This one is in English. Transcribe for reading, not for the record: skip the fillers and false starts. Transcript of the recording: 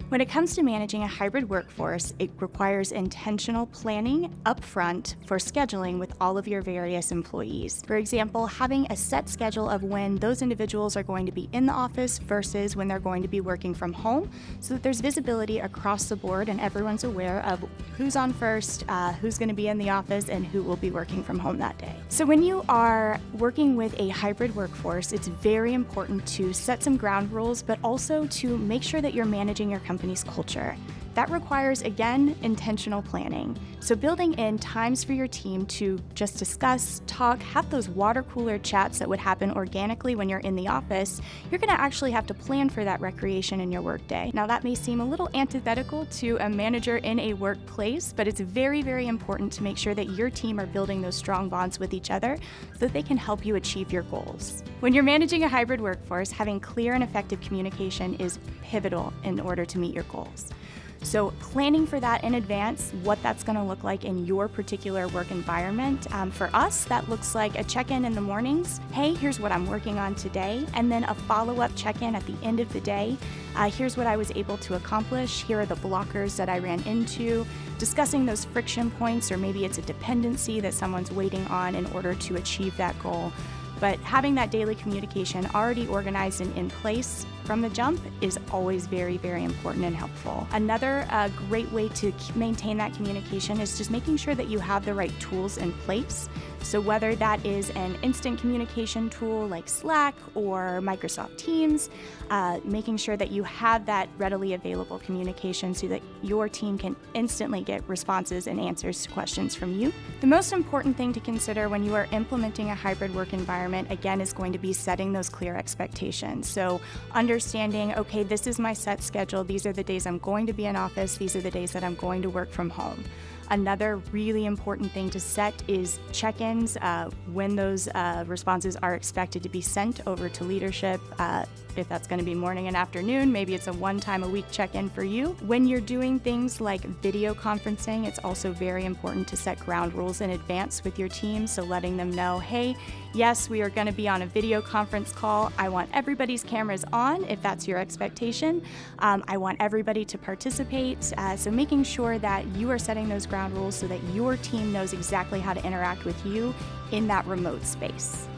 When it comes to managing a hybrid workforce, it requires intentional planning upfront for scheduling with all of your various employees. For example, having a set schedule of when those individuals are going to be in the office versus when they're going to be working from home, so that there's visibility across the board and everyone's aware of who's on first, who's going to be in the office, and who will be working from home that day. So when you are working with a hybrid workforce, it's very important to set some ground rules, but also to make sure that you're managing your company's culture. That requires, again, intentional planning. So building in times for your team to just discuss, talk, have those water cooler chats that would happen organically when you're in the office, you're gonna actually have to plan for that recreation in your workday. Now that may seem a little antithetical to a manager in a workplace, but it's very, very important to make sure that your team are building those strong bonds with each other so that they can help you achieve your goals. When you're managing a hybrid workforce, having clear and effective communication is pivotal in order to meet your goals. So planning for that in advance, what that's going to look like in your particular work environment. For us, that looks like a check-in in the mornings. Hey, here's what I'm working on today. And then a follow-up check-in at the end of the day. Here's what I was able to accomplish. Here are the blockers that I ran into. Discussing those friction points, or maybe it's a dependency that someone's waiting on in order to achieve that goal. But having that daily communication already organized and in place from the jump is always very, very important and helpful. Another great way to maintain that communication is just making sure that you have the right tools in place. So whether that is an instant communication tool like Slack or Microsoft Teams, making sure that you have that readily available communication so that your team can instantly get responses and answers to questions from you. The most important thing to consider when you are implementing a hybrid work environment, again, is going to be setting those clear expectations. So understanding, okay, this is my set schedule. These are the days I'm going to be in office. These are the days that I'm going to work from home. Another really important thing to set is check-ins when those responses are expected to be sent over to leadership. If that's going to be morning and afternoon, maybe it's a one-time-a-week check-in for you. When you're doing things like video conferencing, it's also very important to set ground rules in advance with your team. So letting them know, hey, yes, we are going to be on a video conference call. I want everybody's cameras on if that's your expectation. I want everybody to participate. So making sure that you are setting those ground rules so that your team knows exactly how to interact with you in that remote space.